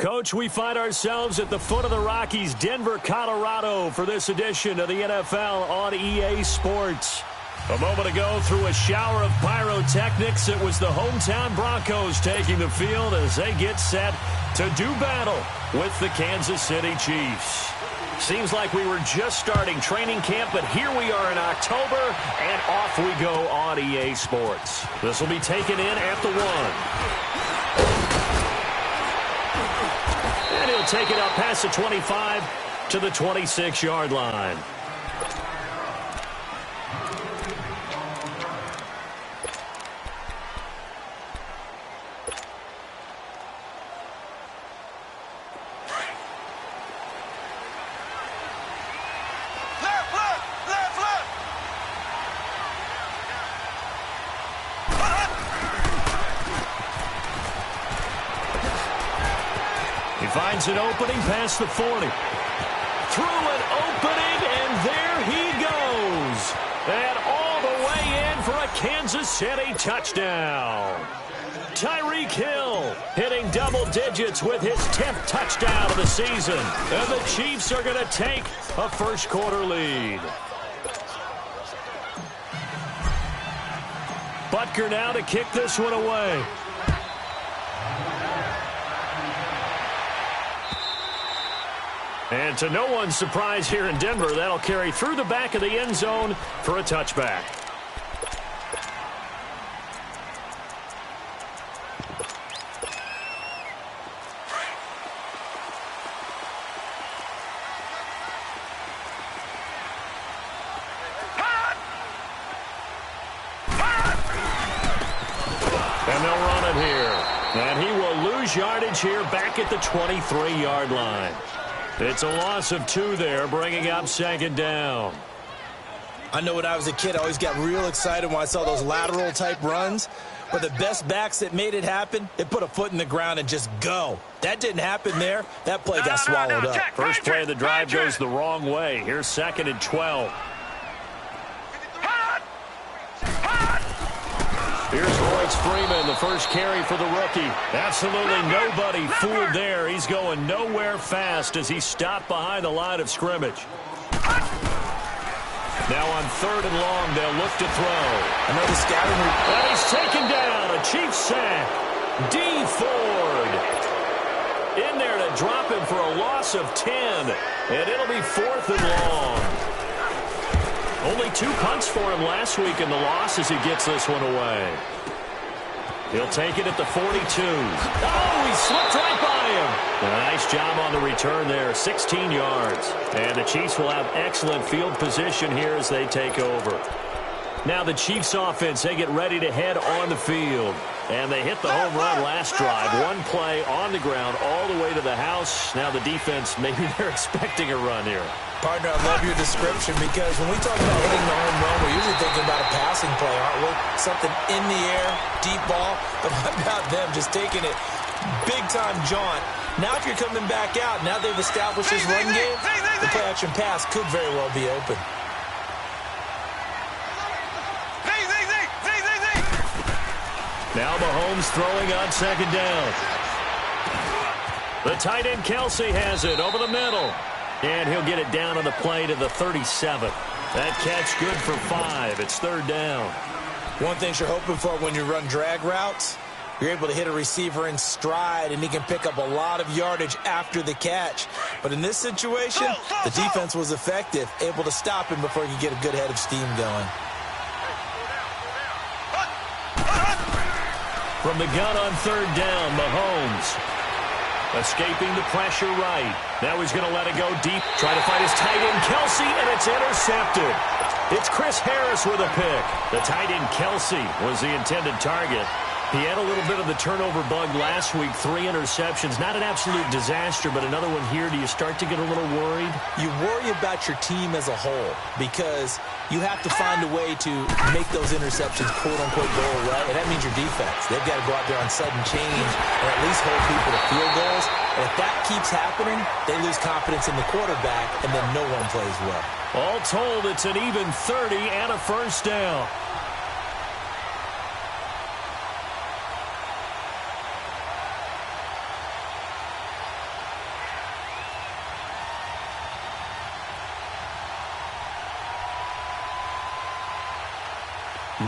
Coach, we find ourselves at the foot of the Rockies, Denver, Colorado, for this edition of the NFL on EA Sports. A moment ago, through a shower of pyrotechnics, it was the hometown Broncos taking the field as they get set to do battle with the Kansas City Chiefs. Seems like we were just starting training camp, but here we are in October, and off we go on EA Sports. This will be taken in at the 1. And he'll take it up past the 25 to the 26-yard line. Finds an opening past the 40. Through an opening, and there he goes. And all the way in for a Kansas City touchdown. Tyreek Hill hitting double digits with his 10th touchdown of the season. And the Chiefs are going to take a first-quarter lead. Butker now to kick this one away. And to no one's surprise here in Denver, that'll carry through the back of the end zone for a touchback. And they'll run it here. And he will lose yardage here back at the 23-yard line. It's a loss of 2 there, bringing up second down. I know when I was a kid, I always got real excited when I saw those lateral-type runs. But the best backs that made it happen, they put a foot in the ground and just go. That didn't happen there. That play got swallowed up. First play of the drive goes the wrong way. Here's 2nd and 12. Here's Royce Freeman, the first carry for the rookie. Absolutely nobody fooled there. He's going nowhere fast as he stopped behind the line of scrimmage. Now on 3rd and long, they'll look to throw. Another scouting report. And he's taken down. A Chiefs sack. D. Ford in there to drop him for a loss of 10. And it'll be 4th and long. Only 2 punts for him last week in the loss as he gets this one away. He'll take it at the 42. Oh, he slipped right by him. A nice job on the return there, 16 yards. And the Chiefs will have excellent field position here as they take over. Now the Chiefs offense, they get ready to head on the field. And they hit the home run last drive. 1 play on the ground all the way to the house. Now the defense, maybe they're expecting a run here. Partner, I love your description because when we talk about hitting the home run, we're usually thinking about a passing play, aren't we? Something in the air, deep ball. But how about them just taking it big-time jaunt? Now if you're coming back out, now they've established this run game, the play-action pass could very well be open. Now Mahomes throwing on 2nd down. The tight end Kelsey has it over the middle. And he'll get it down on the play to the 37. That catch good for 5. It's 3rd down. One thing you're hoping for when you run drag routes, you're able to hit a receiver in stride, and he can pick up a lot of yardage after the catch. But in this situation, the defense was effective, able to stop him before he could get a good head of steam going. From the gun on 3rd down, Mahomes escaping the pressure right. Now he's going to let it go deep. Trying to find his tight end, Kelsey, and it's intercepted. It's Chris Harris with a pick. The tight end, Kelsey, was the intended target. He had a little bit of the turnover bug last week, 3 interceptions. Not an absolute disaster, but another one here. Do you start to get a little worried? You worry about your team as a whole because you have to find a way to make those interceptions, quote-unquote, go away. And that means your defense. They've got to go out there on sudden change and at least hold people to field goals. And if that keeps happening, they lose confidence in the quarterback, and then no one plays well. All told, it's an even 30 and a first down.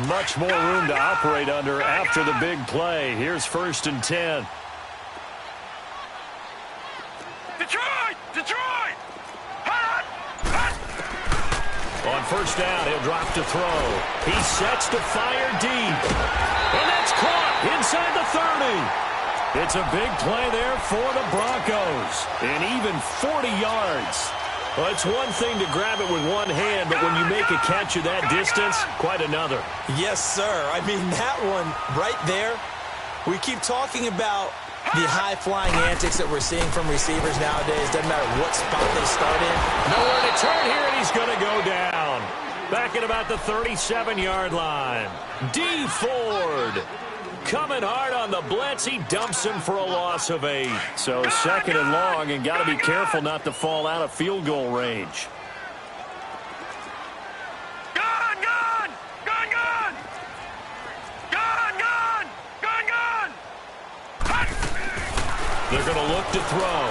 Much more room to operate under after the big play. Here's 1st and 10. Detroit! On 1st down, he'll drop to throw. He sets to fire deep. And that's caught inside the 30. It's a big play there for the Broncos. And even 40 yards. Well, it's one thing to grab it with one hand, but when you make a catch of that distance, quite another. Yes, sir. I mean, that one right there, we keep talking about the high-flying antics that we're seeing from receivers nowadays. Doesn't matter what spot they start in. Nowhere to turn here, and he's going to go down. Back at about the 37-yard line. D. Ford coming hard on the blitz. He dumps him for a loss of 8. So 2nd and long, and got to be careful not to fall out of field goal range. They're going to look to throw.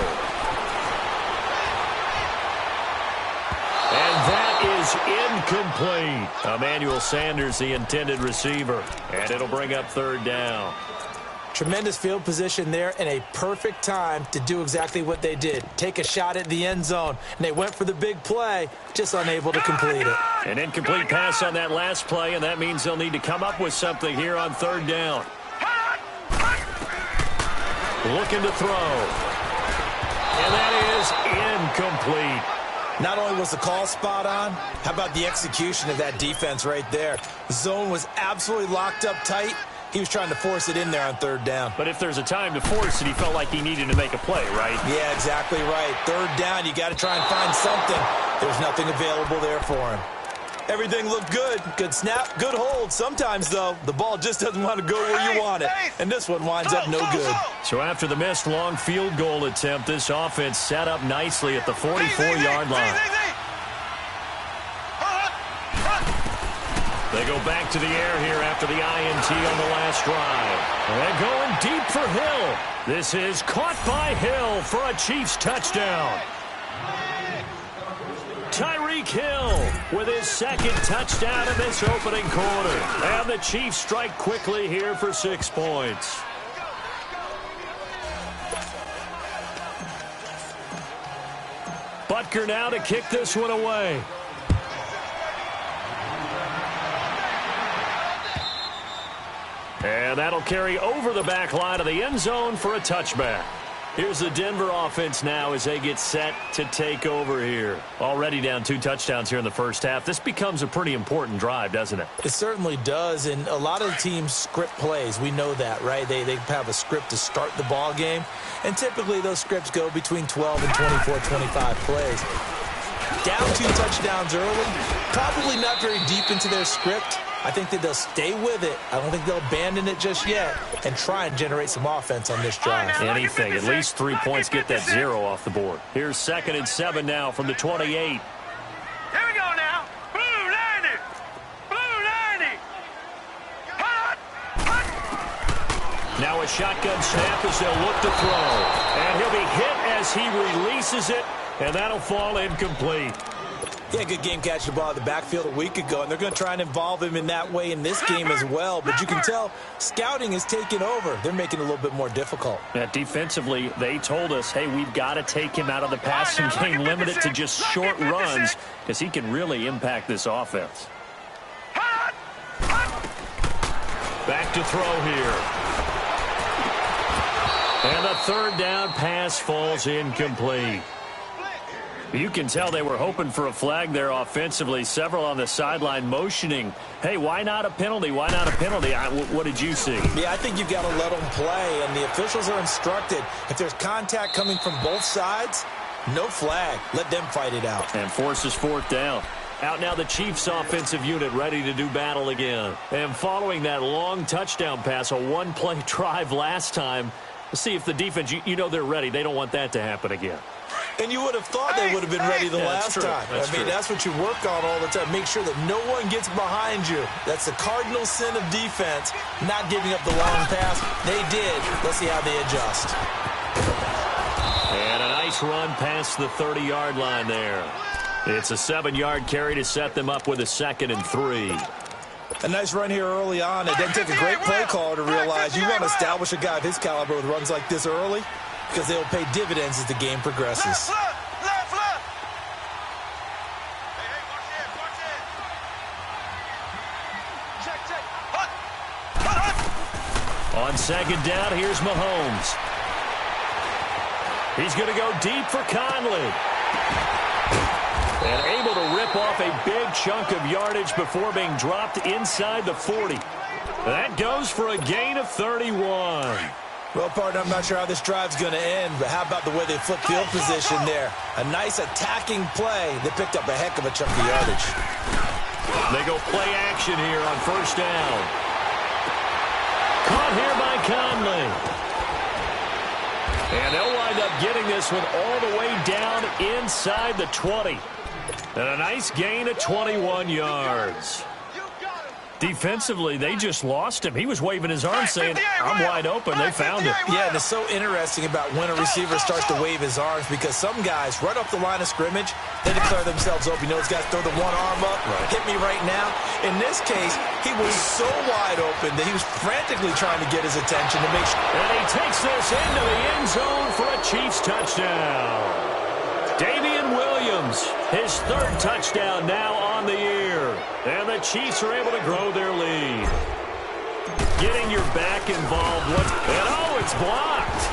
And that is incomplete. Emmanuel Sanders, the intended receiver. And it'll bring up 3rd down. Tremendous field position there and a perfect time to do exactly what they did. Take a shot at the end zone. And they went for the big play, just unable to complete it. An incomplete pass on that last play, and that means they'll need to come up with something here on 3rd down. Looking to throw. And that is incomplete. Not only was the call spot on, how about the execution of that defense right there? The zone was absolutely locked up tight. He was trying to force it in there on 3rd down. But if there's a time to force it, he felt like he needed to make a play, right? Yeah, exactly right. 3rd down, you got to try and find something. There's nothing available there for him. Everything looked good. Good snap, good hold. Sometimes, though, the ball just doesn't want to go where you want it. And this one winds up no good. So after the missed long field goal attempt, this offense set up nicely at the 44-yard line. They go back to the air here after the INT on the last drive. And going deep for Hill. This is caught by Hill for a Chiefs touchdown. Tyreek Hill with his 2nd touchdown in this opening quarter. And the Chiefs strike quickly here for 6 points. Butker now to kick this one away. And that'll carry over the back line of the end zone for a touchback. Here's the Denver offense now as they get set to take over here. Already down 2 touchdowns here in the first half. This becomes a pretty important drive, doesn't it? It certainly does, and a lot of the teams script plays. We know that, right? They have a script to start the ball game, and typically those scripts go between 12 and 24, 25 plays. Down 2 touchdowns early, probably not very deep into their script. I think that they'll stay with it. I don't think they'll abandon it just yet and try and generate some offense on this drive. Anything. At least 3 points, get that 0 off the board. Here's 2nd and 7 now from the 28. Here we go now. Blue 90. Blue 90. Hot. Now a shotgun snap as they'll look to throw. And he'll be hit as he releases it, and that'll fall incomplete. Yeah, good game catching the ball in the backfield a week ago, and they're going to try and involve him in that way in this game as well. But you can tell scouting is taking over. They're making it a little bit more difficult. Yeah, defensively, they told us, hey, we've got to take him out of the passing game, limit it to just short runs, because he can really impact this offense. Back to throw here. And the 3rd down pass falls incomplete. You can tell they were hoping for a flag there offensively. Several on the sideline motioning, hey, why not a penalty? Why not a penalty? What did you see? Yeah, I think you've got to let them play, and the officials are instructed. If there's contact coming from both sides, no flag. Let them fight it out. And forces 4th down. Out now the Chiefs offensive unit ready to do battle again. And following that long touchdown pass, a 1-play drive last time, let's see if the defense, you know they're ready. They don't want that to happen again. And you would have thought they would have been ready the last time. That's what you work on all the time. Make sure that no one gets behind you. That's the cardinal sin of defense, not giving up the long pass. They did. Let's see how they adjust. And a nice run past the 30-yard line there. It's a 7-yard carry to set them up with a 2nd and 3. A nice run here early on. It doesn't take a great play caller to realize you want to establish a guy of his caliber with runs like this early because they'll pay dividends as the game progresses. Left. Hey, watch it. On second down, here's Mahomes. He's going to go deep for Conley. And able to rip off a big chunk of yardage before being dropped inside the 40. That goes for a gain of 31. Well, partner, I'm not sure how this drive's going to end, but how about the way they flip field position there? A nice attacking play. They picked up a heck of a chunk of yardage. They go play action here on first down. Caught here by Conley. And they'll wind up getting this one all the way down inside the 20. And a nice gain of 21 yards. Defensively, they just lost him. He was waving his arm saying, I'm wide open. They found him. Yeah, and it's so interesting about when a receiver starts to wave his arms because some guys, right off the line of scrimmage, they declare themselves open. You know, those guys throw the one arm up, hit me right now. In this case, he was so wide open that he was frantically trying to get his attention to make sure. And he takes this into the end zone for a Chiefs touchdown. Damian Williams, his third touchdown now on the year. And the Chiefs are able to grow their lead. Getting your back involved. And oh, it's blocked.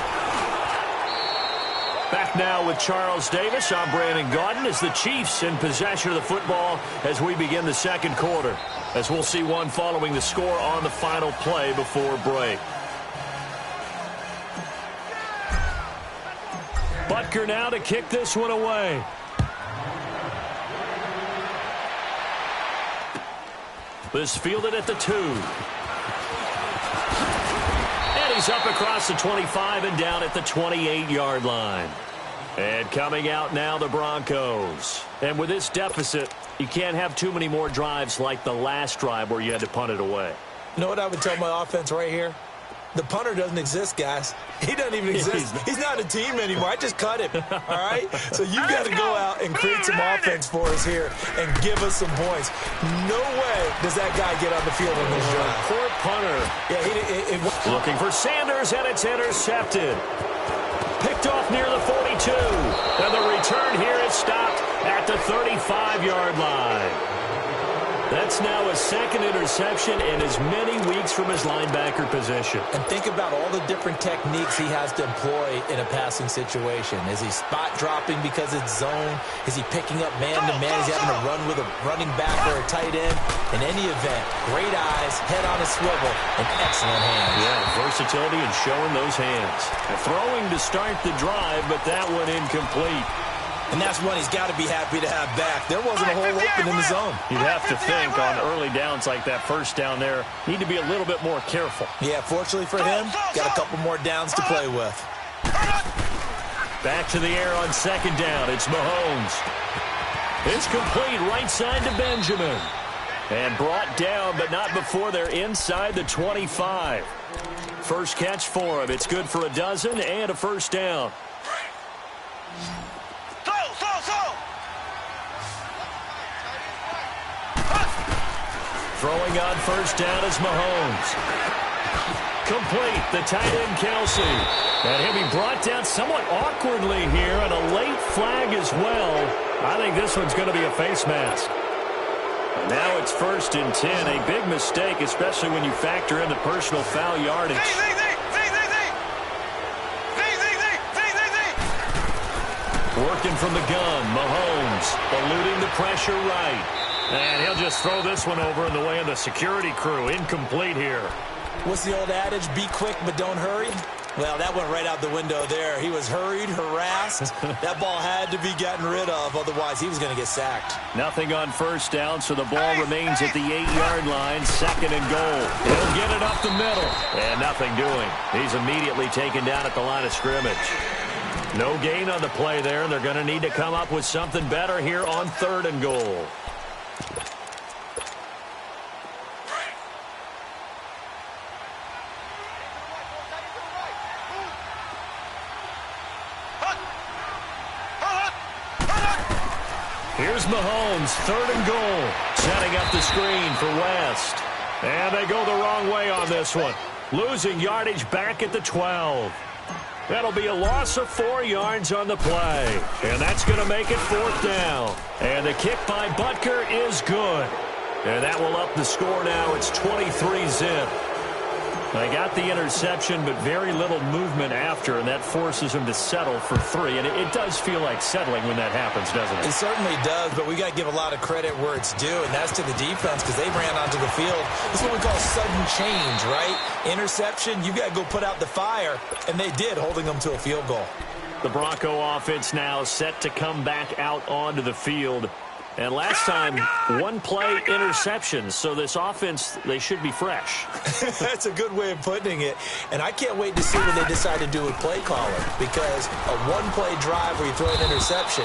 Back now with Charles Davis. I'm Brandon Gaudin as the Chiefs in possession of the football as we begin the second quarter. As we'll see one following the score on the final play before break. Butker now to kick this one away. This fielded at the 2. And he's up across the 25 and down at the 28-yard line. And coming out now, the Broncos. And with this deficit, you can't have too many more drives like the last drive where you had to punt it away. You know what I would tell my offense right here? The punter doesn't exist, guys. He doesn't even exist. He's not a team anymore. I just cut him, all right? So you got to go out and create some offense for us here and give us some points. No way does that guy get on the field on this drive. Poor punter. Yeah, looking for Sanders, and it's intercepted. Picked off near the 42. And the return here is stopped at the 35-yard line. That's now a second interception in as many weeks from his linebacker position. And think about all the different techniques he has to employ in a passing situation. Is he spot dropping because it's zone? Is he picking up man-to-man? Is he having to run with a running back or a tight end? In any event, great eyes, head on a swivel, and excellent hands. Yeah, versatility and showing those hands. Throwing to start the drive, but that one incomplete. And that's one he's got to be happy to have back. There wasn't a hole open in the zone. You'd have to think on early downs like that first down there, need to be a little bit more careful. Yeah, fortunately for him, got a couple more downs to play with. Back to the air on second down. It's Mahomes. It's complete right side to Benjamin. And brought down, but not before they're inside the 25. First catch for him. It's good for a dozen and a first down. Throwing on first down is Mahomes. Complete, the tight end Kelsey. And he'll be brought down somewhat awkwardly here, and a late flag as well. I think this one's going to be a face mask. And now it's 1st and 10. A big mistake, especially when you factor in the personal foul yardage. Working from the gun, Mahomes eluding the pressure right. And he'll just throw this one over in the way of the security crew. Incomplete here. What's the old adage? Be quick, but don't hurry. Well, that went right out the window there. He was hurried, harassed. That ball had to be gotten rid of. Otherwise, he was going to get sacked. Nothing on first down, so the ball remains at the 8-yard line. 2nd and goal. He'll get it up the middle. And nothing doing. He's immediately taken down at the line of scrimmage. No gain on the play there, and they're going to need to come up with something better here on 3rd and goal. Here's Mahomes, 3rd and goal. Setting up the screen for West. And they go the wrong way on this one. Losing yardage back at the 12. That'll be a loss of 4 yards on the play. And that's going to make it 4th down. And the kick by Butker is good. And that will up the score now. It's 23-zip. They got the interception, but very little movement after, and that forces him to settle for 3. And it does feel like settling when that happens, doesn't it? It certainly does, but we got to give a lot of credit where it's due, and that's to the defense because they ran onto the field. This is what we call sudden change, right? Interception, you got to go put out the fire, and they did, holding them to a field goal. The Bronco offense now set to come back out onto the field. And last time, 1-play interceptions. So this offense, they should be fresh. That's a good way of putting it. And I can't wait to see what they decide to do with play calling. Because a 1-play drive where you throw an interception,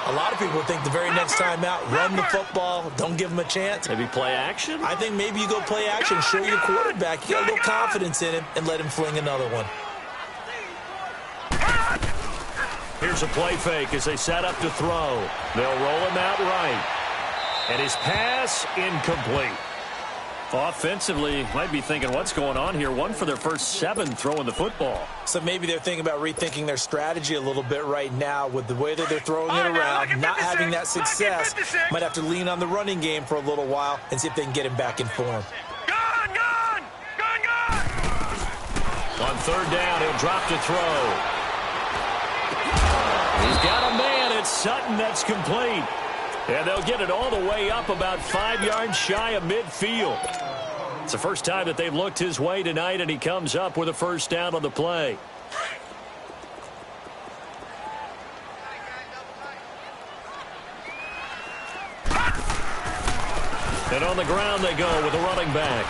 a lot of people think the very next time out, run the football, don't give them a chance. Maybe play action? I think maybe you go play action, show your quarterback. You got a little confidence in him, and let him fling another one. Here's a play fake as they set up to throw. They'll roll him out right. And his pass incomplete. Offensively, might be thinking, what's going on here? 1 for their first 7 throwing the football. So maybe they're thinking about rethinking their strategy a little bit right now with the way that they're throwing it around, not having that success. Might have to lean on the running game for a little while and see if they can get him back in form. On 3rd down, he'll drop to throw. He's got a man. It's Sutton that's complete. And they'll get it all the way up about 5 yards shy of midfield. It's the first time that they've looked his way tonight, and he comes up with a first down on the play. And on the ground they go with a running back.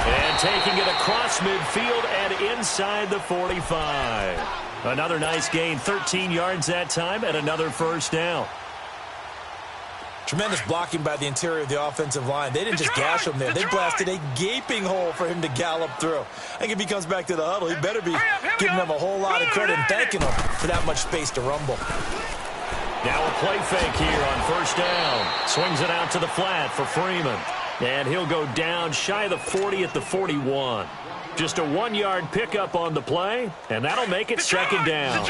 And taking it across midfield and inside the 45. Another nice gain, 13 yards that time, and another first down. Tremendous blocking by the interior of the offensive line. They didn't just gash him there. They blasted a gaping hole for him to gallop through. I think if he comes back to the huddle, he better be giving them a whole lot of credit and thanking them for that much space to rumble. Now a play fake here on first down. Swings it out to the flat for Freeman. And he'll go down shy of the 40 at the 41. Just a 1-yard pickup on the play, and that'll make it second down.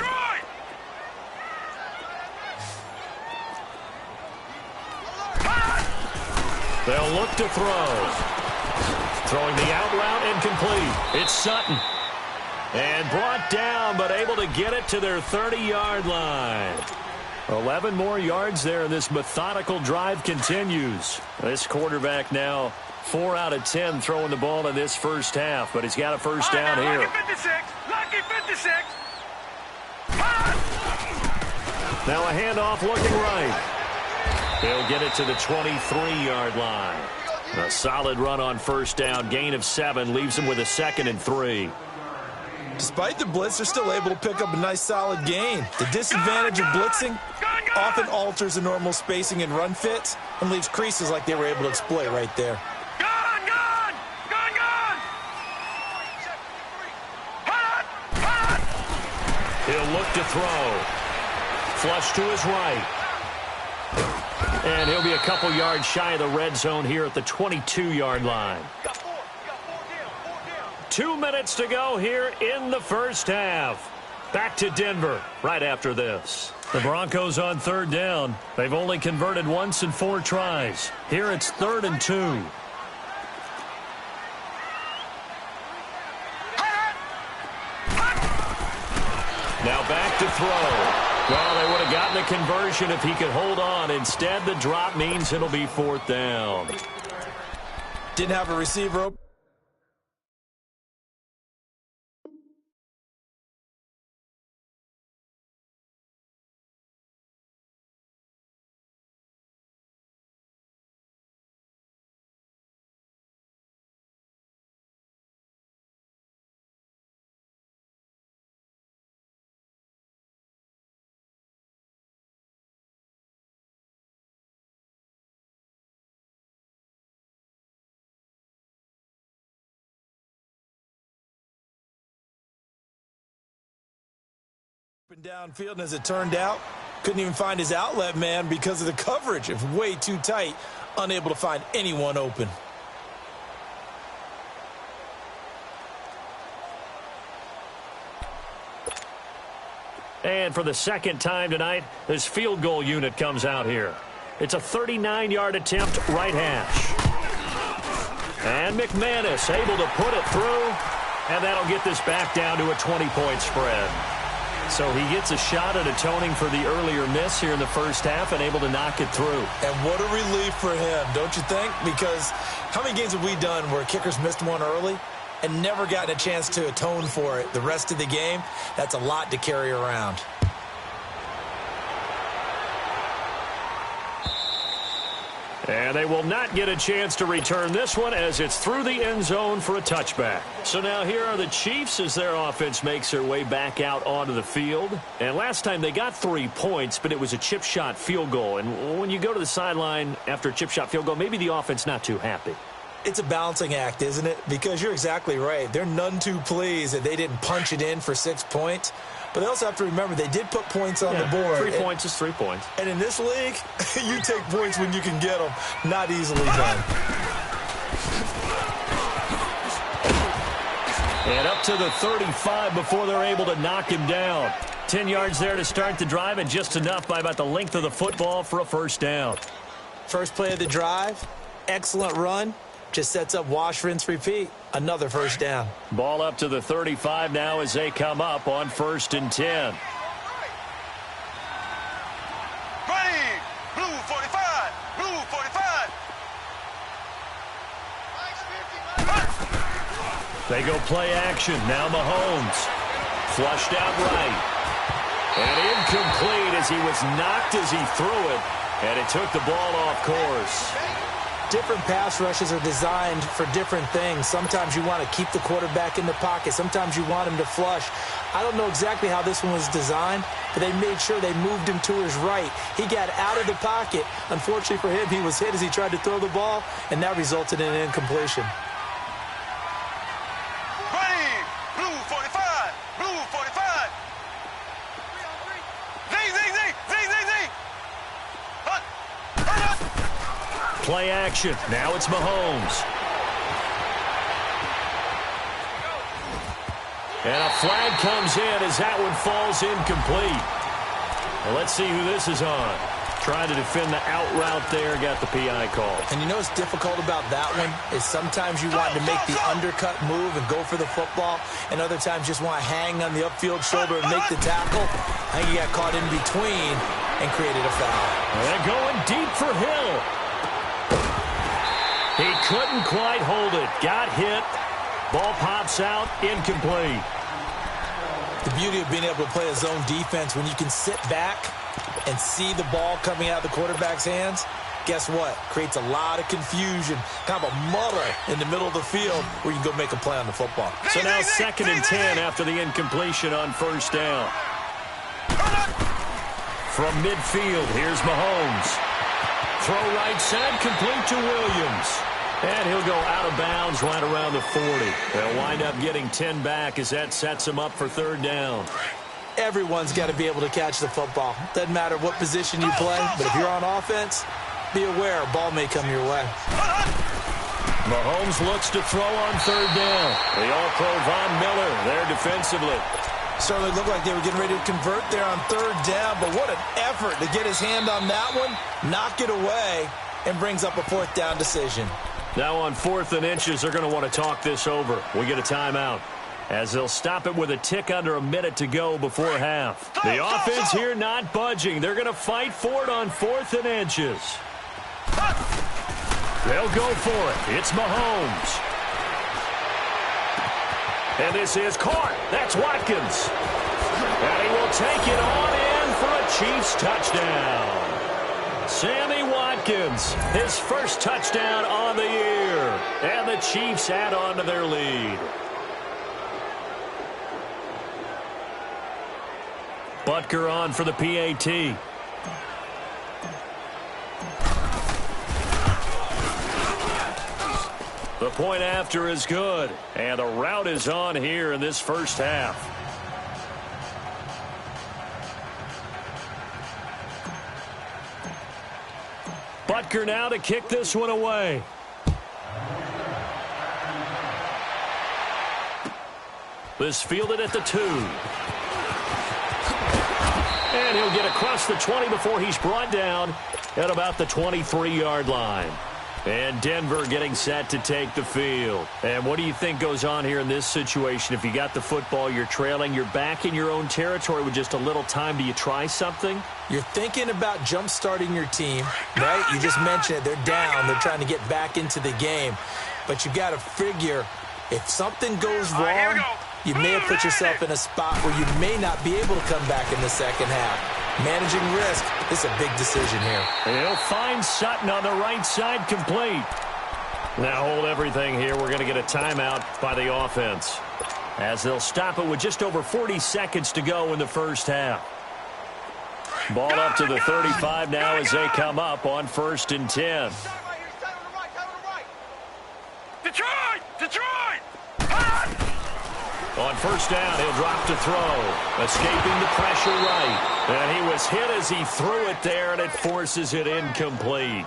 They'll look to throw. Throwing the out route incomplete. It's Sutton. And brought down, but able to get it to their 30-yard line. 11 more yards there, and this methodical drive continues. This quarterback now 4 out of 10 throwing the ball in this first half, but he's got a first down here. Lucky 56. Now a handoff looking right. He'll get it to the 23-yard line. A solid run on first down. Gain of 7 leaves him with a 2nd and 3. Despite the blitz, they're still able to pick up a nice solid gain. The disadvantage of blitzing often alters the normal spacing and run fits and leaves creases like they were able to exploit right there. He'll look to throw. Flush to his right. And he'll be a couple yards shy of the red zone here at the 22-yard line. 2 minutes to go here in the first half. Back to Denver right after this. The Broncos on 3rd down. They've only converted once in 4 tries. Here it's 3rd and 2. Now back to throw. Well, they would have gotten the conversion if he could hold on. Instead, the drop means it'll be 4th down. Didn't have a receiver open. Downfield, and as it turned out, Couldn't even find his outlet man because of the coverage. It was way too tight, unable to find anyone open. And for the second time tonight, this field goal unit comes out here. It's a 39-yard attempt, right hash. And McManus able to put it through, and that'll get this back down to a 20-point spread. So he gets a shot at atoning for the earlier miss here in the first half and able to knock it through. And what a relief for him, don't you think? Because how many games have we done where kickers missed one early and never gotten a chance to atone for it the rest of the game? That's a lot to carry around. And they will not get a chance to return this one as it's through the end zone for a touchback. So now here are the Chiefs as their offense makes their way back out onto the field. And last time they got 3 points, but it was a chip shot field goal. And when you go to the sideline after a chip shot field goal, maybe the offense not too happy. It's a balancing act, isn't it? Because you're exactly right. They're none too pleased that they didn't punch it in for 6 points. But they also have to remember they did put points on the board. 3 points is 3 points. And in this league, you take points when you can get them. Not easily done. And up to the 35 before they're able to knock him down. 10 yards there to start the drive, and just enough by about the length of the football for a first down. First play of the drive, excellent run. Just sets up wash, rinse, repeat. Another first down. Ball up to the 35 now as they come up on 1st and 10. Green, blue 45, blue 45. They go play action. Now Mahomes. Flushed out right. And incomplete as he was knocked as he threw it. And it took the ball off course. Different pass rushes are designed for different things. Sometimes you want to keep the quarterback in the pocket. Sometimes you want him to flush. I don't know exactly how this one was designed, but they made sure they moved him to his right. He got out of the pocket. Unfortunately for him, he was hit as he tried to throw the ball, and that resulted in an incompletion. Green, blue 45, blue 45. Zing, zing, zing, zing, zing, zing. Hut, hut, hut. Play action. Now it's Mahomes. And a flag comes in as that one falls incomplete. Well, let's see who this is on. Trying to defend the out route there, got the PI call. And you know what's difficult about that one is sometimes you want to make the undercut move and go for the football, and other times just want to hang on the upfield shoulder and make the tackle. I think he got caught in between and created a foul. They're going deep for Hill. He couldn't quite hold it. Got hit. Ball pops out. Incomplete. The beauty of being able to play a zone defense when you can sit back and see the ball coming out of the quarterback's hands, guess what? Creates a lot of confusion, kind of a muddle in the middle of the field where you can go make a play on the football. So now 2nd and 10 after the incompletion on 1st down. From midfield, here's Mahomes. Throw right side, complete to Williams. And he'll go out of bounds right around the 40. They'll wind up getting 10 back as that sets him up for 3rd down. Everyone's got to be able to catch the football. Doesn't matter what position you play, but if you're on offense, be aware a ball may come your way. Mahomes looks to throw on 3rd down. The All-Pro Von Miller there defensively. Certainly looked like they were getting ready to convert there on 3rd down, but what an effort to get his hand on that one, knock it away, and brings up a 4th down decision. Now on 4th and inches, they're going to want to talk this over. We get a timeout as they'll stop it with a tick under a minute to go before half. The offense here not budging. They're going to fight for it on 4th and inches. They'll go for it. It's Mahomes. And this is caught. That's Watkins. And he will take it on in for a Chiefs touchdown. Sammy Watkins, his first touchdown on the year. And the Chiefs add on to their lead. Butker on for the PAT. The point after is good. And the route is on here in this first half. Butker now to kick this one away. This fielded at the 2. And he'll get across the 20 before he's brought down at about the 23-yard line. And Denver getting set to take the field. And what do you think goes on here in this situation? If you got the football, you're trailing, you're back in your own territory with just a little time. Do you try something? You're thinking about jump-starting your team, right? You just mentioned it. They're down. They're trying to get back into the game. But you got to figure if something goes wrong, you may have put yourself in a spot where you may not be able to come back in the second half. Managing risk is a big decision here. He'll find Sutton on the right side, complete. Now hold everything here. We're going to get a timeout by the offense, as they'll stop it with just over 40 seconds to go in the first half. Ball up to the 35 now as they come up on 1st and 10. Detroit! Detroit! On 1st down, he'll drop to throw. Escaping the pressure right. And he was hit as he threw it there, and it forces it incomplete.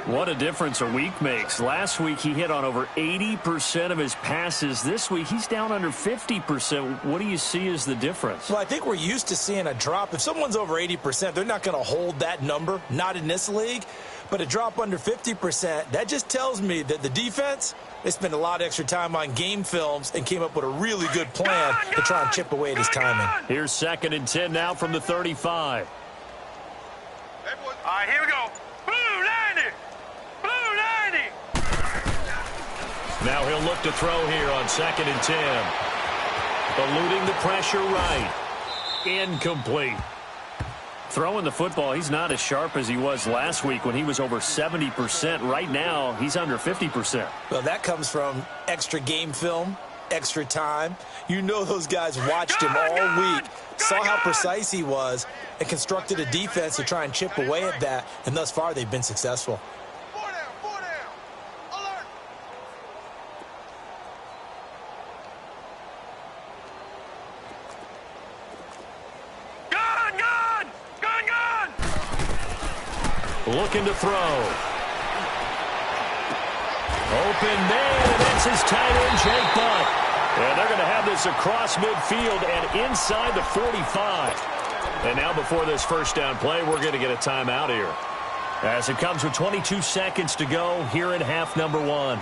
What a difference a week makes. Last week, he hit on over 80% of his passes. This week, he's down under 50%. What do you see as the difference? Well, I think we're used to seeing a drop. If someone's over 80%, they're not going to hold that number, not in this league. But a drop under 50%, that just tells me that the defense, they spent a lot of extra time on game films and came up with a really good plan to try and chip away at his timing. Here's 2nd and 10 now from the 35. All right, here we go. Blue 90! Blue 90! Now he'll look to throw here on 2nd and 10. Eluding the pressure right. Incomplete. Throwing the football, he's not as sharp as he was last week when he was over 70%. Right now, he's under 50%. Well, that comes from extra game film, extra time. You know those guys watched him all week, saw how precise he was, and constructed a defense to try and chip away at that. And thus far, they've been successful. Four down. Alert! Looking to throw. Open man, and that's his tight end, Jake Butt. And they're going to have this across midfield and inside the 45. And now before this 1st down play, we're going to get a timeout here, as it comes with 22 seconds to go here in half number 1.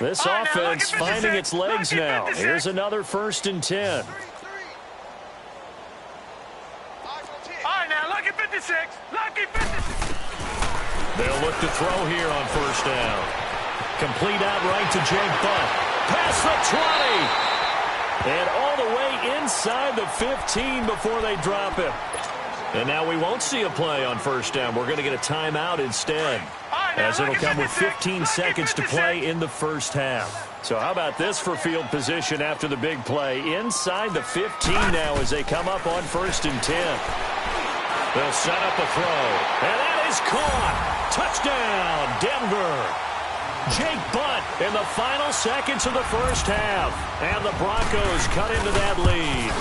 This offense finding its legs now. Here's another 1st and 10. All right, now, lucky 56. Lucky 56. They'll look to throw here on 1st down. Complete out right to Jake Butt. Past the 20. And all the way inside the 15 before they drop it. And now we won't see a play on 1st down. We're going to get a timeout instead, as it'll come with 15 seconds to play in the 1st half. So how about this for field position after the big play? Inside the 15 now as they come up on 1st and 10. They'll set up a throw. And that is caught. Touchdown, Denver. Jake Butt in the final seconds of the 1st half. And the Broncos cut into that lead.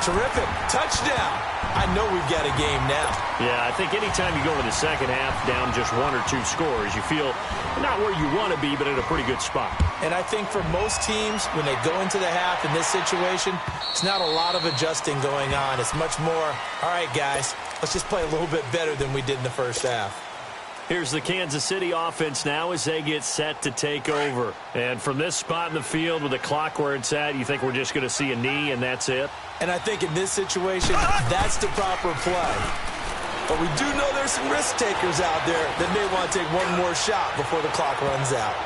Terrific. Touchdown. I know we've got a game now. Yeah, I think anytime you go into the second half down just 1 or 2 scores, you feel not where you want to be, but in a pretty good spot. And I think for most teams, when they go into the half in this situation, it's not a lot of adjusting going on. It's much more, all right, guys, let's just play a little bit better than we did in the 1st half. Here's the Kansas City offense now as they get set to take over. And from this spot in the field with the clock where it's at, you think we're just going to see a knee and that's it? And I think in this situation, that's the proper play. But we do know there's some risk takers out there that may want to take one more shot before the clock runs out.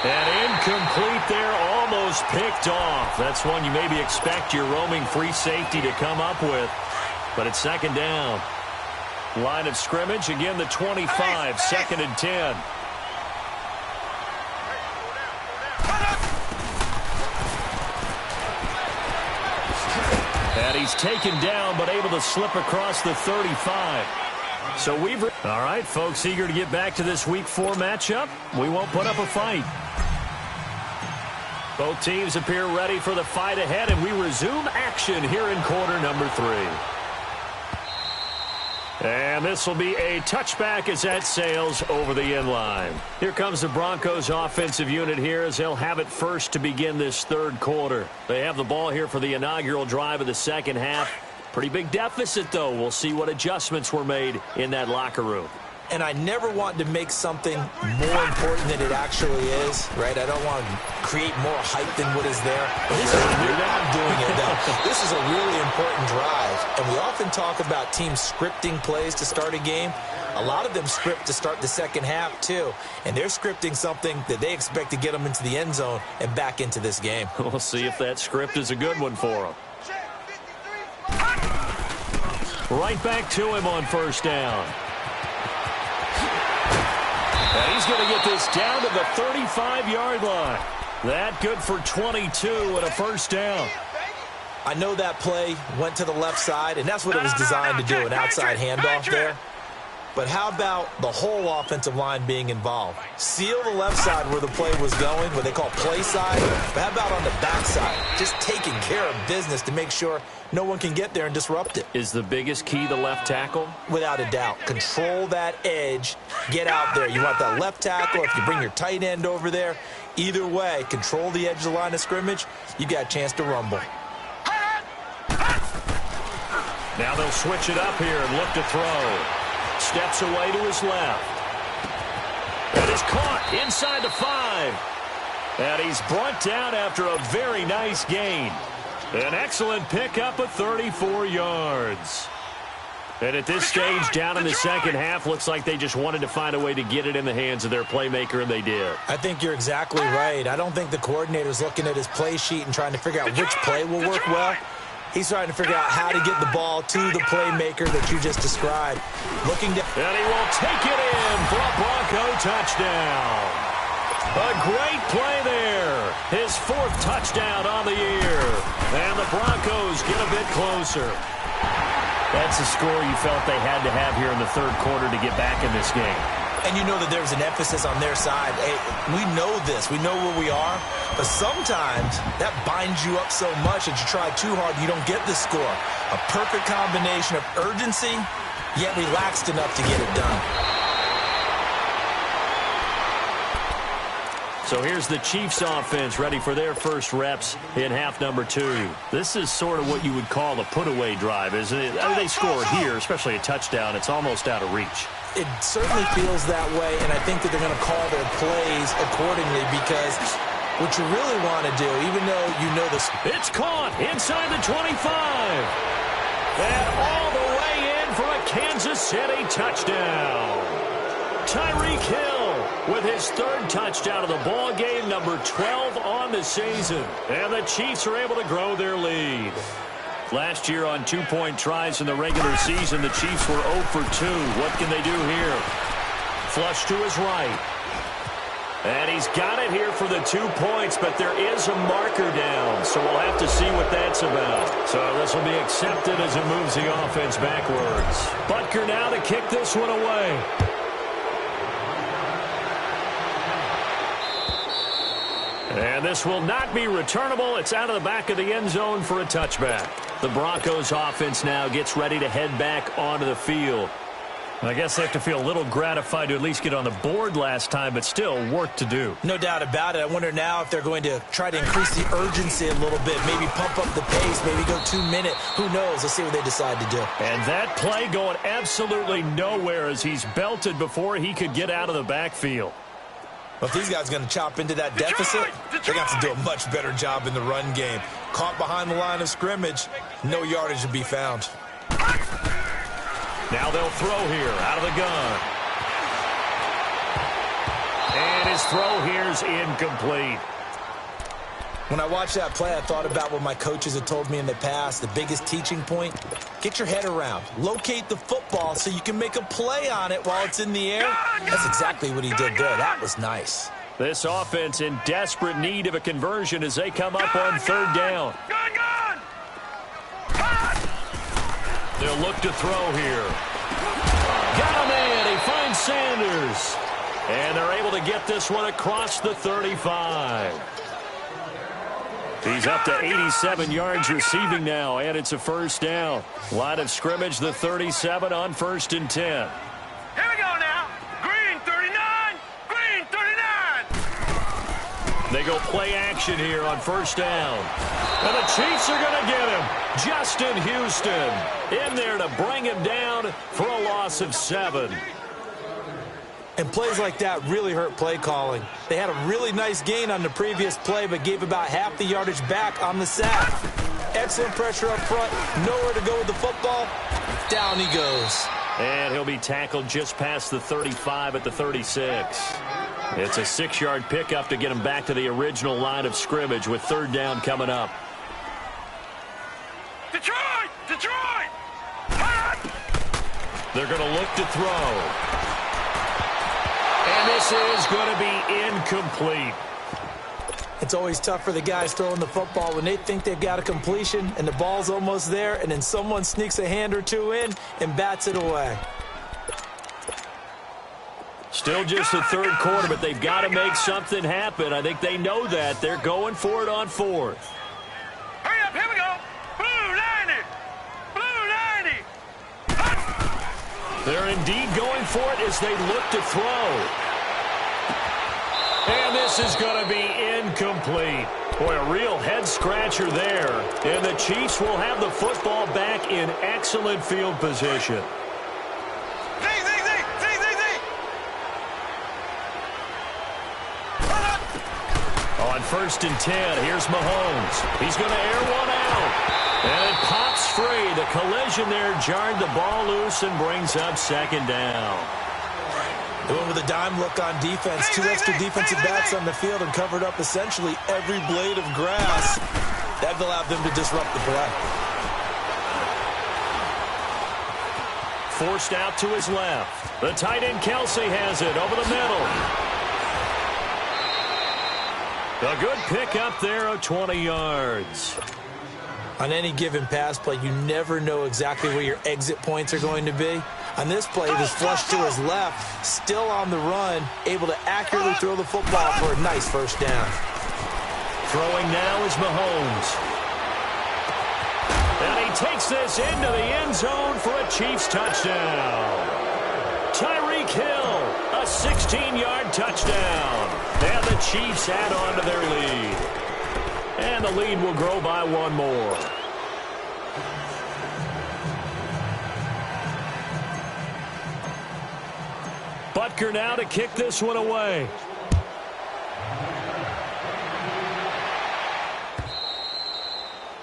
And incomplete there, almost picked off. That's one you maybe expect your roaming free safety to come up with. But it's 2nd down. Line of scrimmage, again the 25, 2nd and 10. And he's taken down, but able to slip across the 35. So all right, folks, eager to get back to this Week 4 matchup. We won't put up a fight. Both teams appear ready for the fight ahead, and we resume action here in quarter number 3. And this will be a touchback as that sails over the end line. Here comes the Broncos offensive unit here as they'll have it first to begin this third quarter. They have the ball here for the inaugural drive of the second half. Pretty big deficit, though. We'll see what adjustments were made in that locker room. And I never want to make something more important than it actually is, right? I don't want to create more hype than what is there. I'm doing it, though. This is a really important drive. And we often talk about teams scripting plays to start a game. A lot of them script to start the second half, too. And they're scripting something that they expect to get them into the end zone and back into this game. We'll see if that script is a good one for them. Right back to him on first down. And he's going to get this down to the 35-yard line. That good for 22 and a first down. I know that play went to the left side, and that's what it was designed to do, an outside handoff there. But how about the whole offensive line being involved? Seal the left side where the play was going, what they call play side. But how about on the back side? Just taking care of business to make sure no one can get there and disrupt it. Is the biggest key the left tackle? Without a doubt. Control that edge. Get out there. You want that left tackle. If you bring your tight end over there, either way, control the edge of the line of scrimmage, you got a chance to rumble. Now they'll switch it up here and look to throw. Steps away to his left. And is caught inside the 5. And he's brought down after a very nice gain. An excellent pickup of 34 yards. And at this stage, down in the second half, looks like they just wanted to find a way to get it in the hands of their playmaker, and they did. I think you're exactly right. I don't think the coordinator's looking at his play sheet and trying to figure out which play will work well. He's trying to figure out how to get the ball to the playmaker that you just described. And he will take it in for a Bronco touchdown. A great play there. His 4th touchdown on the year. And the Broncos get a bit closer. That's a score you felt they had to have here in the third quarter to get back in this game. And you know that there's an emphasis on their side. Hey, we know this. We know where we are. But sometimes that binds you up so much that you try too hard and you don't get the score. A perfect combination of urgency, yet relaxed enough to get it done. So here's the Chiefs offense ready for their first reps in half number 2. This is sort of what you would call a put-away drive, isn't it? I mean, they score here, especially a touchdown. It's almost out of reach. It certainly feels that way, and I think that they're going to call their plays accordingly because what you really want to do, even though you know this. It's caught inside the 25. And all the way in for a Kansas City touchdown. Tyreek Hill with his 3rd touchdown of the ball game, number 12 on the season. And the Chiefs are able to grow their lead. Last year on 2-point tries in the regular season, the Chiefs were 0 for 2. What can they do here? Flush to his right. And he's got it here for the 2 points, but there is a marker down, so we'll have to see what that's about. So this will be accepted as it moves the offense backwards. Butker now to kick this one away. And this will not be returnable. It's out of the back of the end zone for a touchback. The Broncos offense now gets ready to head back onto the field. I guess they have to feel a little gratified to at least get on the board last time, but still work to do. No doubt about it. I wonder now if they're going to try to increase the urgency a little bit, maybe pump up the pace, maybe go 2 minute. Who knows? Let's see what they decide to do. And that play going absolutely nowhere as he's belted before he could get out of the backfield. Well, if these guys are going to chop into that deficit, they're going to have to do a much better job in the run game. Caught behind the line of scrimmage, no yardage to be found. Now they'll throw here out of the gun. And his throw here is incomplete. When I watched that play, I thought about what my coaches had told me in the past. The biggest teaching point, get your head around. Locate the football so you can make a play on it while it's in the air. That's exactly what he did there. That was nice. This offense in desperate need of a conversion as they come up on 3rd down. They'll look to throw here. Got a man. He finds Sanders. And they're able to get this one across the 35. He's up to 87 yards receiving now, and it's a first down. Line of scrimmage, the 37 on 1st and 10. Here we go now. Green 39. Green 39. They go play action here on 1st down. And the Chiefs are going to get him. Justin Houston in there to bring him down for a loss of 7. And plays like that really hurt play calling. They had a really nice gain on the previous play, but gave about half the yardage back on the sack. Excellent pressure up front. Nowhere to go with the football. Down he goes. And he'll be tackled just past the 35 at the 36. It's a 6-yard pickup to get him back to the original line of scrimmage with 3rd down coming up. Detroit! Detroit! They're going to look to throw. And this is going to be incomplete. It's always tough for the guys throwing the football when they think they've got a completion and the ball's almost there, and then someone sneaks a hand or two in and bats it away. Still just the 3rd quarter, but they've got to make something happen. I think they know that. They're going for it on 4th. Hurry up, here we go. Blue 90. Blue 90. They're indeed going for it as they look to throw. And this is going to be incomplete. Boy, a real head-scratcher there. And the Chiefs will have the football back in excellent field position. On 1st and 10, here's Mahomes. He's going to air one out. And it pops free. The collision there jarred the ball loose and brings up 2nd down. They went with a dime look on defense. 2 extra defensive backs on the field and covered up essentially every blade of grass. That allowed them to disrupt the play. Forced out to his left. The tight end Kelsey has it over the middle. A good pick up there of 20 yards. On any given pass play, you never know exactly where your exit points are going to be. On this play, it was flushed to his left, still on the run, able to accurately throw the football for a nice 1st down. Throwing now is Mahomes. And he takes this into the end zone for a Chiefs touchdown. Tyreek Hill, a 16-yard touchdown. And the Chiefs add on to their lead. And the lead will grow by 1 more. Butker now to kick this one away.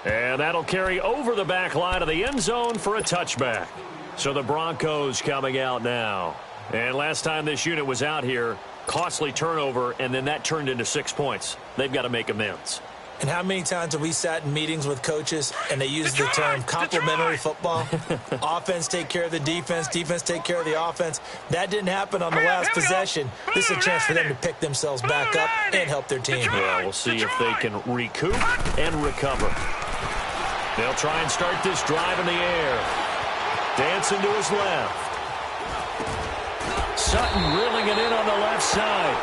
And that'll carry over the back line of the end zone for a touchback. So the Broncos coming out now. And last time this unit was out here, costly turnover, and then that turned into 6 points. They've got to make amends. And how many times have we sat in meetings with coaches and they use the term complementary football? Offense take care of the defense, defense take care of the offense. That didn't happen on the last possession. This is a chance for them to pick themselves back up and help their team. Yeah, we'll see if they can recoup and recover. They'll try and start this drive in the air. Dancing to his left. Sutton reeling it in on the left side.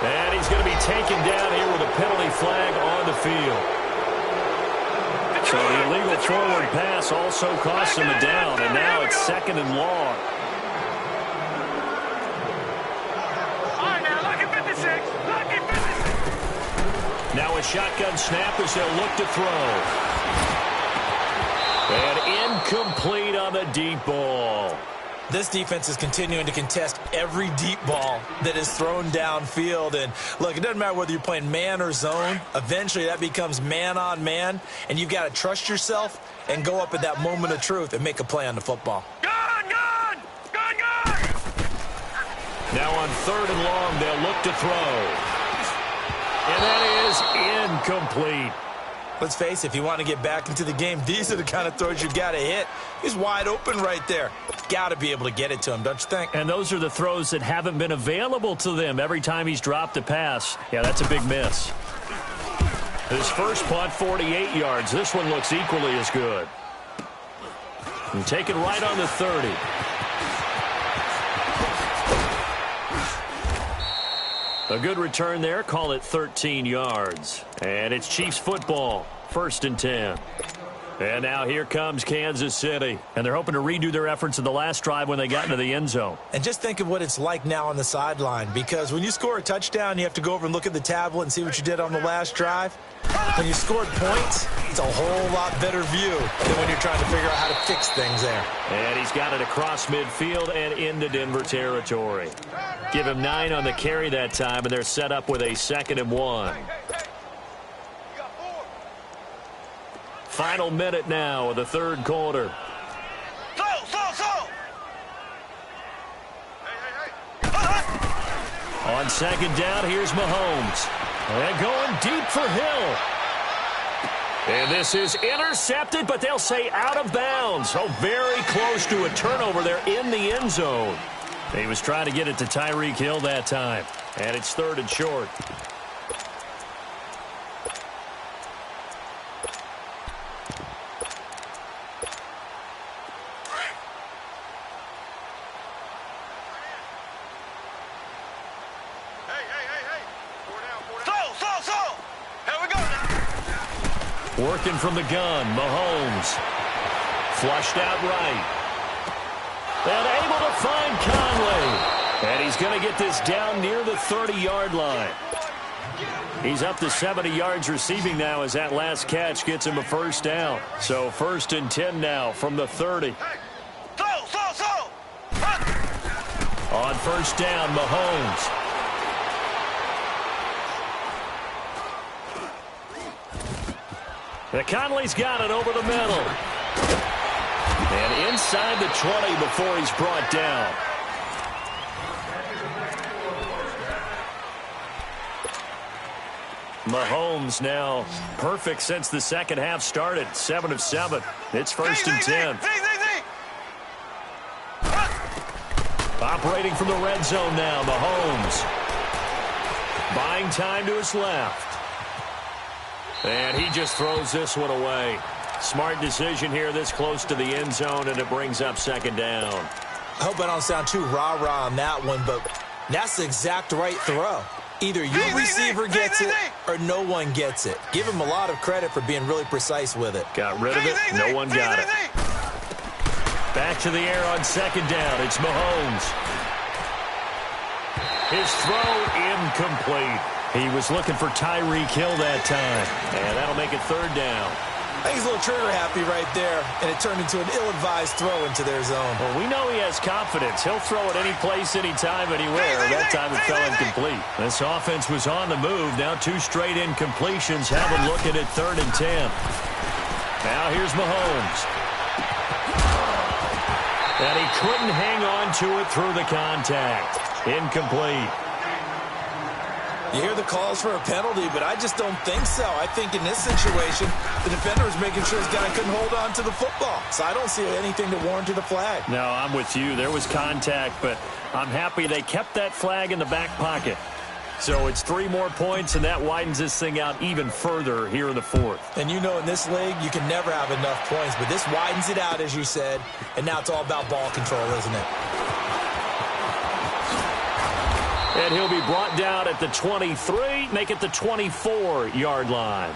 And he's going to be taken down here with a penalty flag on the field. So the illegal forward pass also costs him a down, and now it's 2nd and long. All right, now, lucky 56. Lucky 56. Now a shotgun snap as they'll look to throw. And incomplete on the deep ball. This defense is continuing to contest every deep ball that is thrown downfield. And, look, it doesn't matter whether you're playing man or zone. Eventually, that becomes man-on-man, and you've got to trust yourself and go up at that moment of truth and make a play on the football. Gun, gun! Gun, gun! Now on 3rd and long, they'll look to throw. And that is incomplete. Let's face it, if you want to get back into the game, these are the kind of throws you got to hit. He's wide open right there. Got to be able to get it to him, don't you think? And those are the throws that haven't been available to them every time he's dropped a pass. Yeah, that's a big miss. His first punt, 48 yards. This one looks equally as good. And take it right on the 30. A good return there. Call it 13 yards. And it's Chiefs football. 1st and 10. And now here comes Kansas City. And they're hoping to redo their efforts in the last drive when they got into the end zone. And just think of what it's like now on the sideline, because when you score a touchdown, you have to go over and look at the tablet and see what you did on the last drive. When you scored points, it's a whole lot better view than when you're trying to figure out how to fix things there. And he's got it across midfield and into Denver territory. Give him 9 on the carry that time, and they're set up with a 2nd and 1. Final minute now of the 3rd quarter. On 2nd down, here's Mahomes. And going deep for Hill. And this is intercepted, but they'll say out of bounds. Oh, very close to a turnover there in the end zone. He was trying to get it to Tyreek Hill that time. And it's 3rd and short. Working from the gun, Mahomes. Flushed out right. And able to find Conley. And he's going to get this down near the 30-yard line. He's up to 70 yards receiving now as that last catch gets him a 1st down. So 1st and 10 now from the 30. On 1st down, Mahomes. Conley's got it over the middle. And inside the 20 before he's brought down. Mahomes now perfect since the 2nd half started. 7 of 7. It's 1st and 10. Operating from the red zone now, Mahomes. Buying time to his left. And he just throws this one away. Smart decision here this close to the end zone, and it brings up 2nd down. I hope I don't sound too rah-rah on that one, but that's the exact right throw. Either your receiver gets it or no one gets it. Give him a lot of credit for being really precise with it. Got rid of it. No one got it. Back to the air on 2nd down. It's Mahomes. His throw incomplete. He was looking for Tyreek Hill that time. And that'll make it 3rd down. I think he's a little trigger happy right there, and it turned into an ill-advised throw into their zone. Well, we know he has confidence. He'll throw it any place, anytime, anywhere. That time it fell incomplete. This offense was on the move. Now 2 straight incompletions have him looking at 3rd and 10. Now here's Mahomes. And he couldn't hang on to it through the contact. Incomplete. You hear the calls for a penalty, but I just don't think so. I think in this situation, the defender was making sure his guy couldn't hold on to the football. So I don't see anything to warrant the flag. No, I'm with you. There was contact, but I'm happy they kept that flag in the back pocket. So it's 3 more points, and that widens this thing out even further here in the 4th. And you know in this league, you can never have enough points, but this widens it out, as you said, and now it's all about ball control, isn't it? And he'll be brought down at the 23, make it the 24-yard line.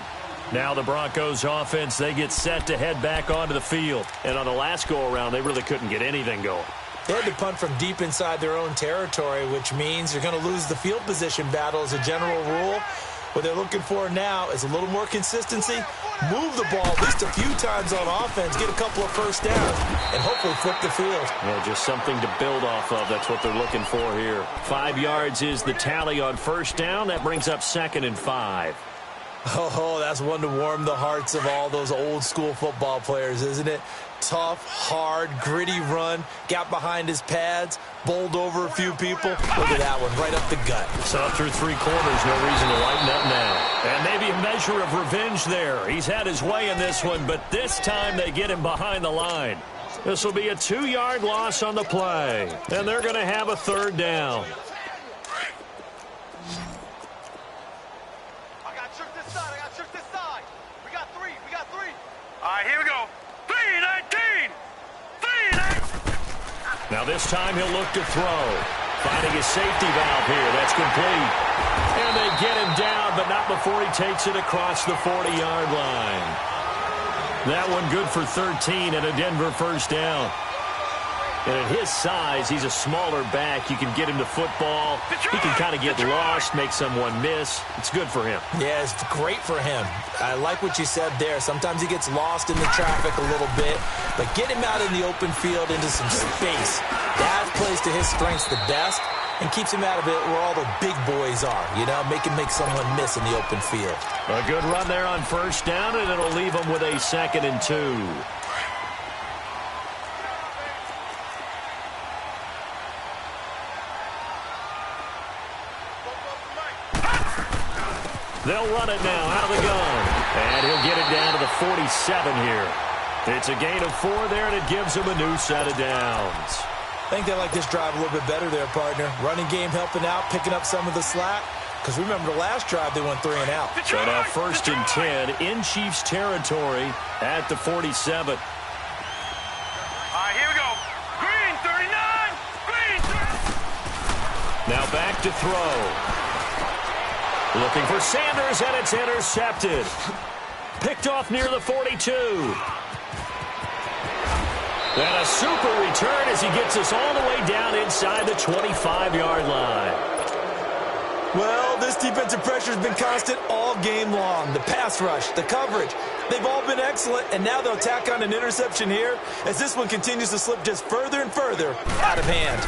Now the Broncos offense, they get set to head back onto the field. And on the last go-around, they really couldn't get anything going. They had to punt from deep inside their own territory, which means you're going to lose the field position battle as a general rule. What they're looking for now is a little more consistency, move the ball at least a few times on offense, get a couple of 1st downs, and hopefully flip the field. Yeah, just something to build off of. That's what they're looking for here. 5 yards is the tally on 1st down. That brings up 2nd and 5. Oh, that's one to warm the hearts of all those old-school football players, isn't it? Tough, hard, gritty run, got behind his pads, bowled over a few people. Look at that one, right up the gut. So through 3 quarters, no reason to lighten up now. And maybe a measure of revenge there. He's had his way in this one, but this time they get him behind the line. This will be a 2-yard loss on the play. And they're going to have a 3rd down. All right, here we go. 3-19. Now this time he'll look to throw. Finding his safety valve here. That's complete. And they get him down, but not before he takes it across the 40-yard line. That one good for 13 and a Denver first down. And at his size, he's a smaller back. You can get him to football. He can kind of get lost, make someone miss. It's good for him. Yeah, it's great for him. I like what you said there. Sometimes he gets lost in the traffic a little bit, but get him out in the open field into some space. That plays to his strengths the best and keeps him out of it where all the big boys are, you know, make someone miss in the open field. A good run there on first down, and it'll leave him with a 2nd and 2. They'll run it now out of the gun. And he'll get it down to the 47 here. It's a gain of 4 there, and it gives him a new set of downs. I think they like this drive a little bit better there, partner. Running game helping out, picking up some of the slack. Because remember the last drive, they went 3 and out. So now 1st and 10 in Chiefs territory at the 47. All right, here we go. Green, 39. Green, 39. Now back to throw. Looking for Sanders, and it's intercepted. Picked off near the 42. And a super return as he gets us all the way down inside the 25-yard line. Well, this defensive pressure has been constant all game long. The pass rush, the coverage, they've all been excellent, and now they'll tack on an interception here as this one continues to slip just further and further out of hand.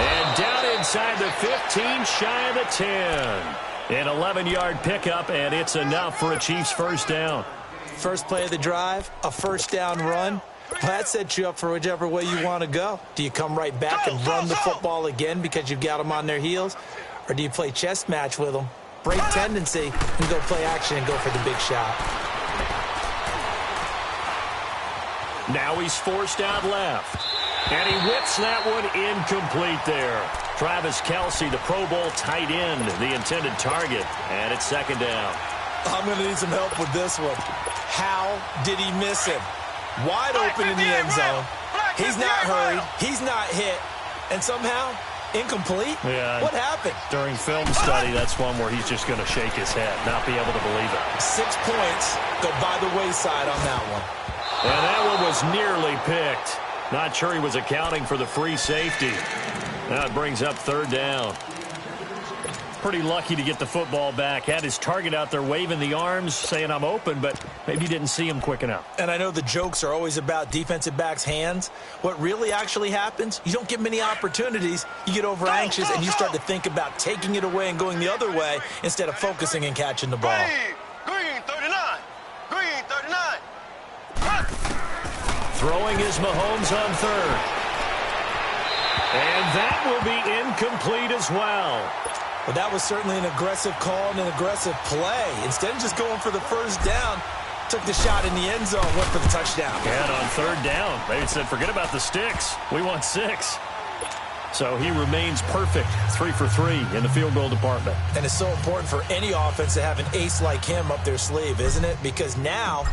And down inside the 15, shy of the 10. An 11-yard pickup, and it's enough for a Chiefs first down. First play of the drive, a first down run. Well, that sets you up for whichever way you want to go. Do you come right back and run the football again because you've got them on their heels? Or do you play chess match with them, break tendency, and go play action and go for the big shot? Now he's forced out left. And he whips that one incomplete there. Travis Kelce, the Pro Bowl tight end, the intended target. And it's 2nd down. I'm going to need some help with this one. How did he miss him? Wide open in the end zone. He's not hurried. He's not hit. And somehow, incomplete? Yeah. What happened? During film study, that's one where he's just going to shake his head, not be able to believe it. 6 points go by the wayside on that one. And that one was nearly picked. Not sure he was accounting for the free safety. Now it brings up 3rd down. Pretty lucky to get the football back. Had his target out there waving the arms, saying I'm open, but maybe didn't see him quick enough. And I know the jokes are always about defensive backs' hands. What really actually happens, you don't get many opportunities. You get over anxious and you start to think about taking it away and going the other way instead of focusing and catching the ball. Green, 39. Green, 39. Throwing is Mahomes on 3rd. And that will be incomplete as well. Well, that was certainly an aggressive call and an aggressive play. Instead of just going for the first down, took the shot in the end zone, went for the touchdown. And on 3rd down, they said, forget about the sticks. We want 6. So he remains perfect, 3 for 3 in the field goal department. And it's so important for any offense to have an ace like him up their sleeve, isn't it? Because now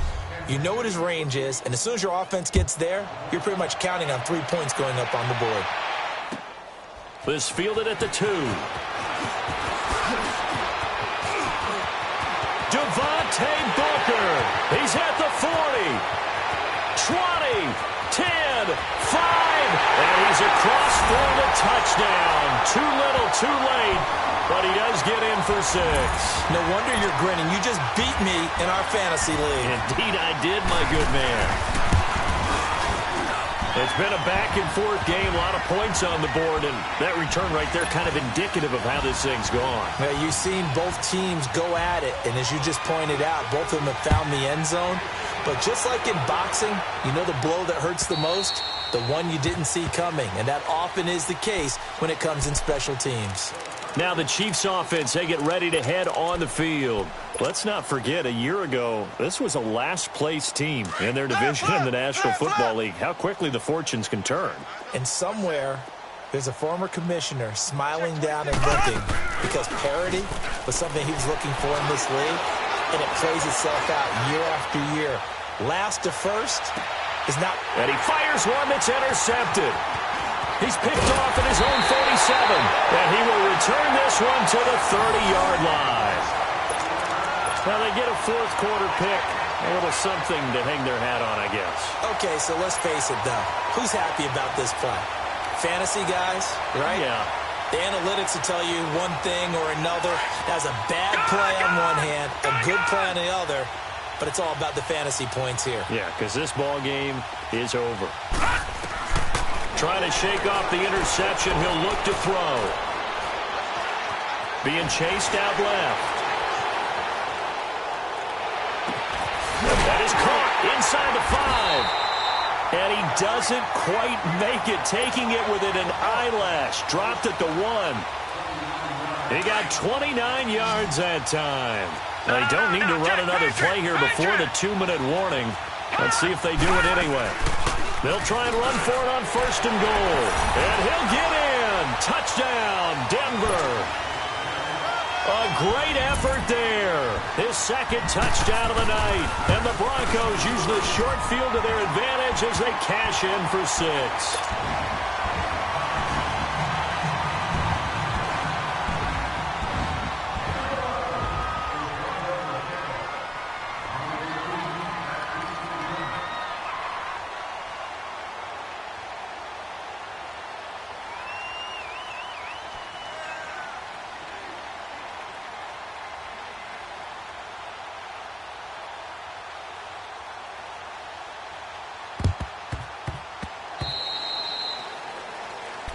you know what his range is, and as soon as your offense gets there, you're pretty much counting on 3 points going up on the board. This fielded at the 2. Devontae Booker. He's at the 40. 20. 10. 5. And he's across for the touchdown. Too little, too late. But he does get in for 6. No wonder you're grinning. You just beat me in our fantasy league. Indeed I did, my good man. It's been a back-and-forth game, a lot of points on the board, and that return right there kind of indicative of how this thing's gone. Yeah, you've seen both teams go at it, and as you just pointed out, both of them have found the end zone. But just like in boxing, you know the blow that hurts the most? The one you didn't see coming, and that often is the case when it comes in special teams. Now the Chiefs offense, they get ready to head on the field. Let's not forget, a year ago, this was a last-place team in their division in the National Football League. How quickly the fortunes can turn. And somewhere, there's a former commissioner smiling down and looking because parity was something he was looking for in this league, and it plays itself out year after year. Last to first, is not... And he fires one that's intercepted. He's picked off at his own 47. And he will return this one to the 30-yard line. Now they get a fourth quarter pick. A little something to hang their hat on, I guess. Okay, so let's face it, though. Who's happy about this play? Fantasy guys, right? Yeah. The analytics will tell you one thing or another. That's a bad play on one hand, a good play on the other, but it's all about the fantasy points here. Yeah, because this ball game is over. Trying to shake off the interception. He'll look to throw. Being chased out left. That is caught inside the 5. And he doesn't quite make it, taking it within an eyelash. Dropped at the 1. He got 29 yards that time. They don't need to run another play here before the 2-minute warning. Let's see if they do it anyway. They'll try and run for it on first and goal. And he'll get in. Touchdown, Denver. A great effort there. His second touchdown of the night. And the Broncos use the short field to their advantage as they cash in for 6.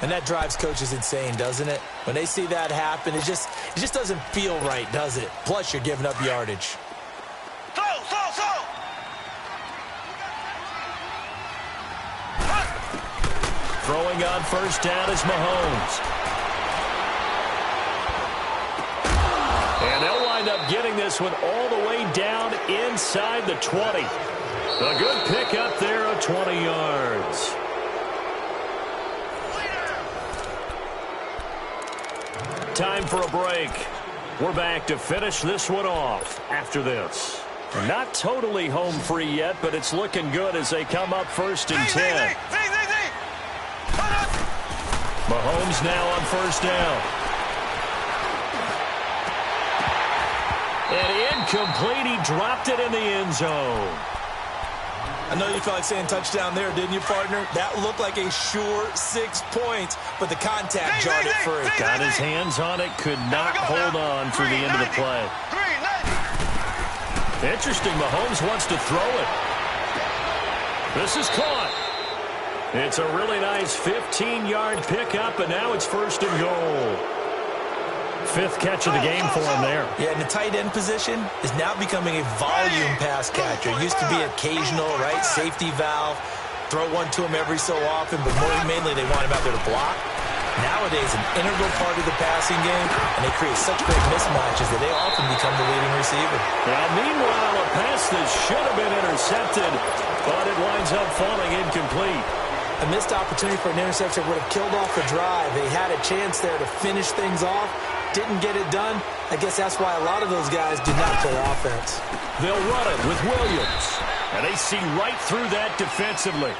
And that drives coaches insane, doesn't it? When they see that happen, it just doesn't feel right, does it? Plus, you're giving up yardage. Throwing on first down is Mahomes. And they'll wind up getting this one all the way down inside the 20. A good pick up there of 20 yards. Time for a break. We're back to finish this one off after this. Not totally home free yet, but it's looking good as they come up first and 10. Mahomes now on first down. And incomplete. He dropped it in the end zone. I know you felt like saying touchdown there, didn't you, partner? That looked like a sure 6 points, but the contact jarred it free. Got his hands on it, could not hold on for the end of the play. Interesting, Mahomes wants to throw it. This is caught. It's a really nice 15-yard pickup, and now it's first and goal. 5th catch of the game for him there. Yeah, and the tight end position is now becoming a volume pass catcher. It used to be occasional, right? Safety valve. Throw one to him every so often, but mainly they want him out there to block. Nowadays, an integral part of the passing game, and they create such great mismatches that they often become the leading receiver. Now, meanwhile, a pass that should have been intercepted, but it winds up falling incomplete. A missed opportunity for an interception would have killed off the drive. They had a chance there to finish things off. Didn't get it done. I guess that's why a lot of those guys did not play offense. They'll run it with Williams. And they see right through that defensively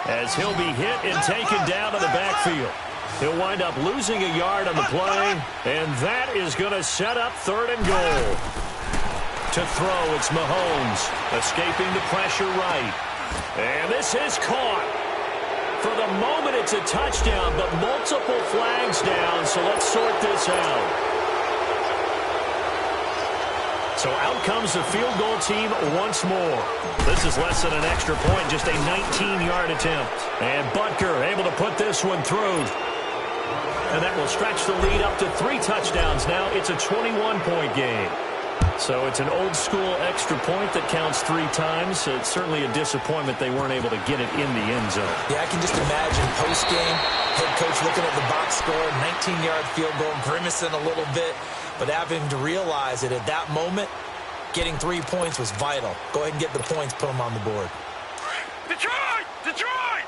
as he'll be hit and taken down in the backfield. He'll wind up losing a yard on the play, and that is going to set up 3rd and goal. To throw, it's Mahomes, escaping the pressure right. And this is caught. For the moment, it's a touchdown, but multiple flags down, so let's sort this out. So out comes the field goal team once more. This is less than an extra point, just a 19-yard attempt. And Butker able to put this one through. And that will stretch the lead up to 3 touchdowns now. It's a 21-point game. So it's an old-school extra point that counts 3 times. So it's certainly a disappointment they weren't able to get it in the end zone. Yeah, I can just imagine post-game, head coach looking at the box score, 19-yard field goal, grimacing a little bit, but having to realize that at that moment, getting 3 points was vital. Go ahead and get the points, put them on the board. Detroit! Detroit!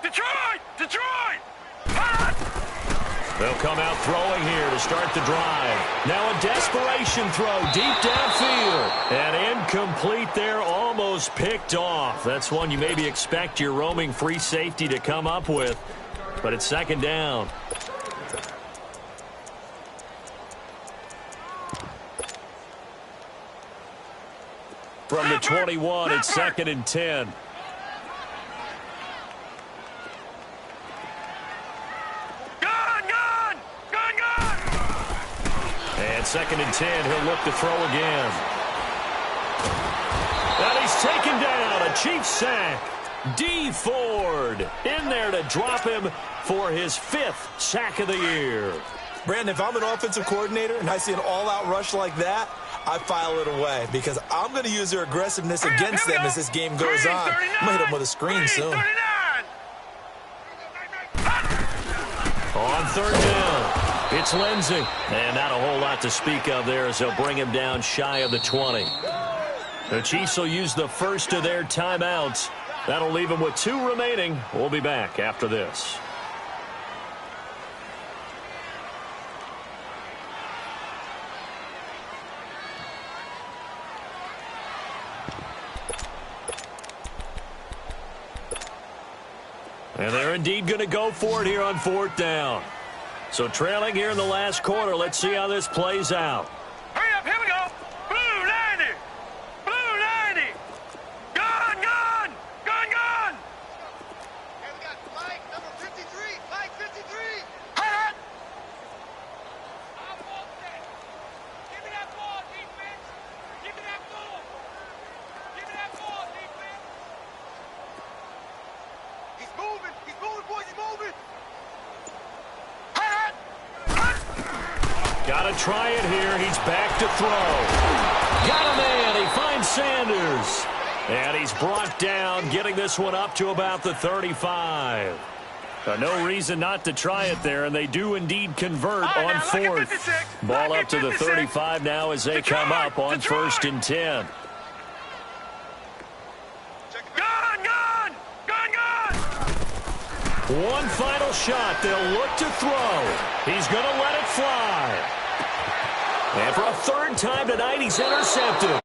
Detroit! Detroit! They'll come out throwing here to start the drive. Now a desperation throw deep downfield. And incomplete there, almost picked off. That's one you maybe expect your roaming free safety to come up with. But it's second down. From the 21, it's second and 10. And second and 10, he'll look to throw again. And he's taken down, a Chiefs sack. D. Ford in there to drop him for his 5th sack of the year. Brandon, if I'm an offensive coordinator and I see an all-out rush like that, I file it away because I'm going to use their aggressiveness against them as this game goes on. I'm going to hit them with a screen soon. On third down, it's Lindsey. And not a whole lot to speak of there as they'll bring him down shy of the 20. The Chiefs will use the first of their timeouts. That'll leave them with 2 remaining. We'll be back after this. And they're indeed going to go for it here on 4th down. So trailing here in the last quarter. Let's see how this plays out. Hurry up, here we go. Blue 90. Blue 90. Gone, gone. Gone, gone. Hey, we got flag number 53. Flag 53. Hot. Give me that ball, defense. Give me that ball. Give me that ball, defense. He's moving. He's moving, boys. He's moving. Hot. Got to try it here. He's back to throw. Got a man. He finds Sanders. And he's brought down, getting this one up to about the 35. No reason not to try it there, and they do indeed convert on 4th. Ball up to the 35 now as they come up on 1st and 10. Gone, gone. Gone, gone. One final shot. They'll look to throw. He's going to let it fly. And for a 3rd time tonight, he's intercepted.